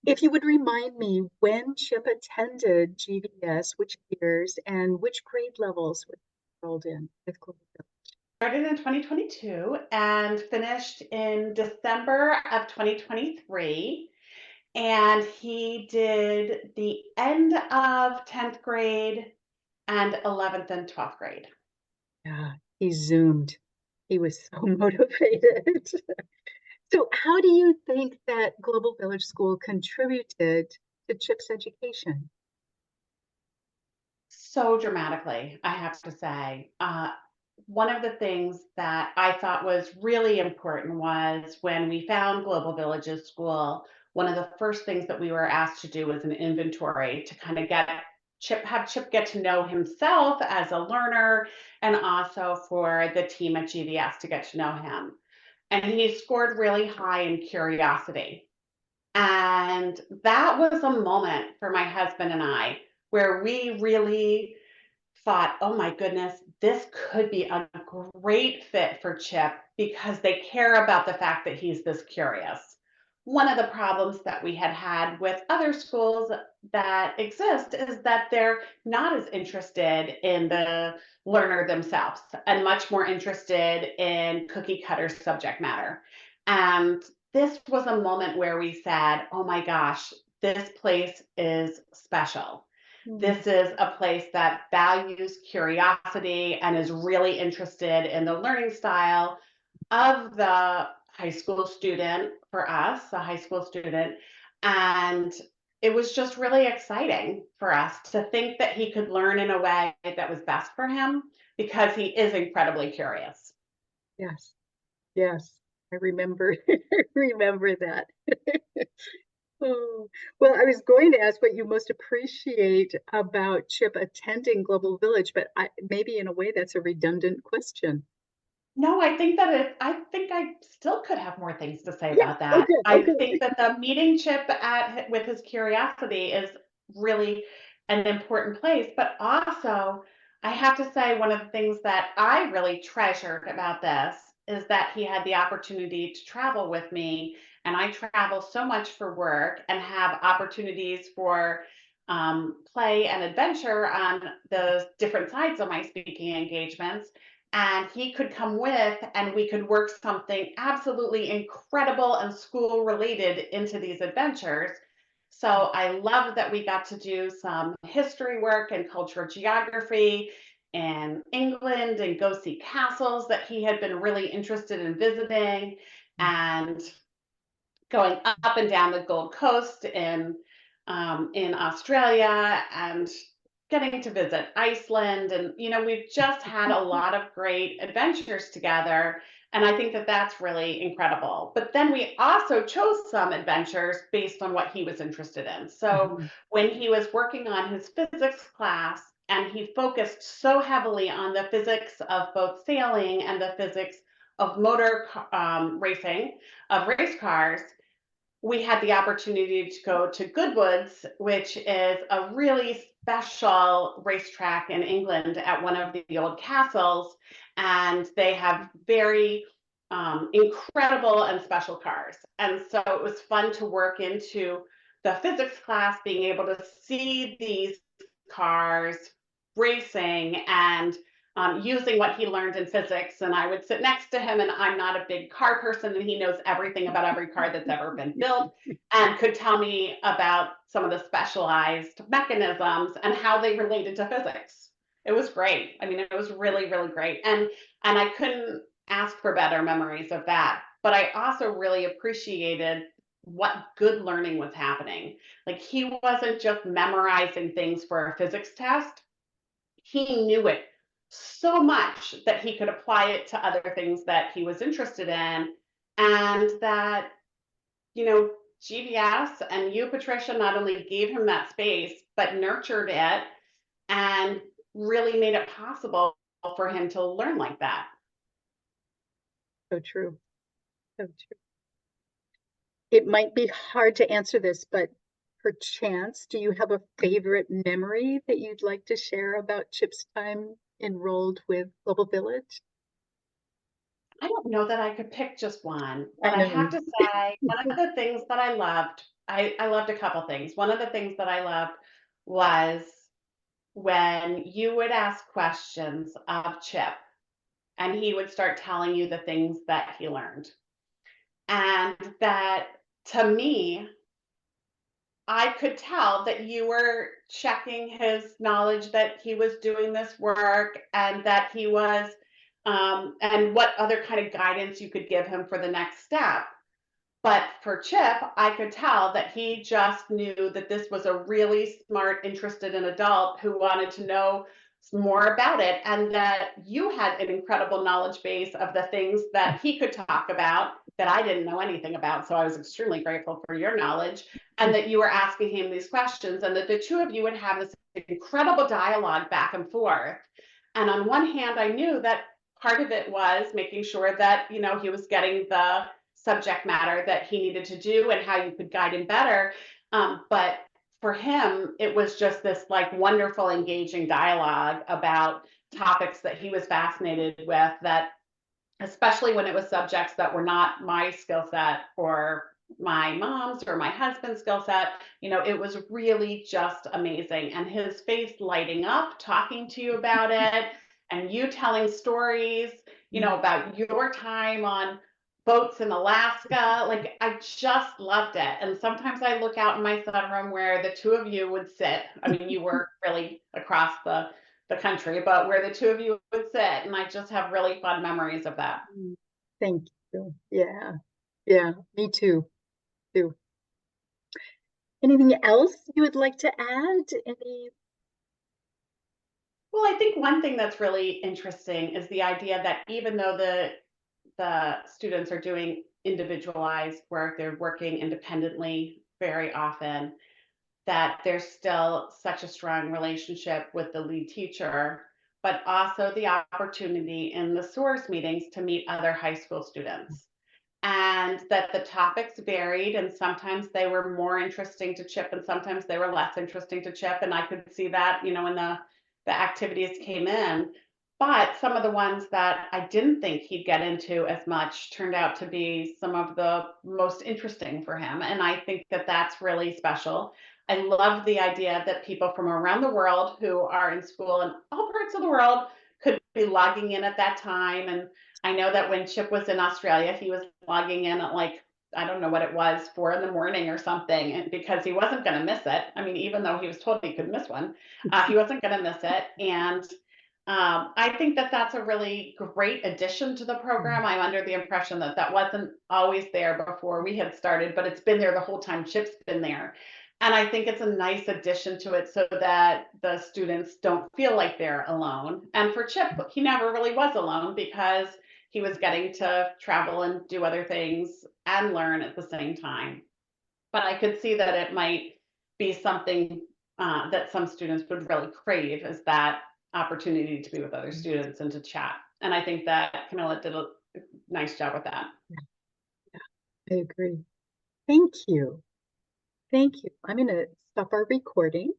If you would remind me when Chip attended GVS, which years and which grade levels were enrolled in with Global Started in 2022 and finished in December of 2023. And he did the end of 10th grade and 11th and 12th grade. Yeah, he zoomed. He was so motivated. So, how do you think that Global Village School contributed to Chip's education? So dramatically, I have to say. One of the things that I thought was really important was when we found Global Villages School, one of the first things that we were asked to do was an inventory to kind of have Chip get to know himself as a learner and also for the team at GVS to get to know him. And he scored really high in curiosity. And that was a moment for my husband and I where we really thought, oh my goodness, this could be a great fit for Chip because they care about the fact that he's this curious. One of the problems that we had had with other schools that exist is that they're not as interested in the learner themselves and much more interested in cookie cutter subject matter. And this was a moment where we said, oh my gosh, this place is special. Hmm. This is a place that values curiosity and is really interested in the learning style of the high school student, for us, a high school student. And it was just really exciting for us to think that he could learn in a way that was best for him because he is incredibly curious. Yes, yes, I remember remember that. Oh, well, I was going to ask what you most appreciate about Chip attending Global Village, but maybe in a way that's a redundant question. No, I think I still could have more things to say Yeah. about that. Okay. I think Okay. that the meeting Chip with his curiosity is really an important place, but also I have to say one of the things that I really treasured about this is that he had the opportunity to travel with me, and I travel so much for work and have opportunities for play and adventure on the different sides of my speaking engagements, and he could come with and we could work something absolutely incredible and school related into these adventures. So I love that we got to do some history work and cultural geography in England and go see castles that he had been really interested in visiting, and going up and down the Gold Coast in Australia, and getting to visit Iceland. And, we've just had a lot of great adventures together. And I think that that's really incredible. But then we also chose some adventures based on what he was interested in. So Mhm. when he was working on his physics class, and he focused so heavily on the physics of both sailing and the physics of racing, of race cars, we had the opportunity to go to Goodwood's, which is a really special racetrack in England at one of the old castles. And they have very incredible and special cars. And so it was fun to work into the physics class, being able to see these cars racing and using what he learned in physics. And I would sit next to him, and I'm not a big car person, and he knows everything about every car that's ever been built and could tell me about some of the specialized mechanisms and how they related to physics. It was great. I mean, it was really, really great. And I couldn't ask for better memories of that. But I also really appreciated what good learning was happening. Like, he wasn't just memorizing things for a physics test. He knew it so much that he could apply it to other things that he was interested in, and that, GVS and you, Patricia, not only gave him that space, but nurtured it and really made it possible for him to learn like that. So true. So true. It might be hard to answer this, but perchance, do you have a favorite memory that you'd like to share about Chip's time enrolled with Global Village? I don't know that I could pick just one, I but I have know. to say, one of the things that I loved I loved a couple things. One of the things that I loved was when you would ask questions of Chip and he would start telling you the things that he learned. And that, to me, I could tell that you were checking his knowledge that he was doing this work and that he was, and what other kind of guidance you could give him for the next step. But for Chip, I could tell that he just knew that this was a really smart, interested in adult who wanted to know more about it, and that you had an incredible knowledge base of the things that he could talk about that I didn't know anything about. So I was extremely grateful for your knowledge, and that you were asking him these questions, and that the two of you would have this incredible dialogue back and forth. And on one hand, I knew that part of it was making sure that, he was getting the subject matter that he needed to do and how you could guide him better. But for him, it was just this like wonderful, engaging dialogue about topics that he was fascinated with, that especially when it was subjects that were not my skill set or my mom's or my husband's skill set. It was really just amazing. And his face lighting up, talking to you about it, and you telling stories, about your time on boats in Alaska. Like, I just loved it. And sometimes I look out in my sunroom where the two of you would sit. I mean, you were really across the country, but where the two of you would sit, and I just have really fun memories of that. Mm, thank you. Yeah. Yeah. Me too. Too. Anything else you would like to add? Any? Well, I think one thing that's really interesting is the idea that even though the students are doing individualized work, they're working independently very often, that there's still such a strong relationship with the lead teacher, but also the opportunity in the source meetings to meet other high school students. And that the topics varied, and sometimes they were more interesting to Chip and sometimes they were less interesting to Chip, and I could see that, when the activities came in. But some of the ones that I didn't think he'd get into as much turned out to be some of the most interesting for him, and I think that that's really special. I love the idea that people from around the world who are in school in all parts of the world could be logging in at that time. And I know that when Chip was in Australia, he was logging in at, like, I don't know what it was, 4 in the morning or something, and because he wasn't going to miss it. I mean, even though he was told he could miss one, he wasn't going to miss it. And I think that that's a really great addition to the program. I'm under the impression that that wasn't always there before we had started, but it's been there the whole time Chip's been there. And I think it's a nice addition to it so that the students don't feel like they're alone. And for Chip, he never really was alone because he was getting to travel and do other things and learn at the same time. But I could see that it might be something that some students would really crave, is that opportunity to be with other students and to chat. And I think that Camilla did a nice job with that. I agree. Thank you. Thank you. I'm going to stop our recording.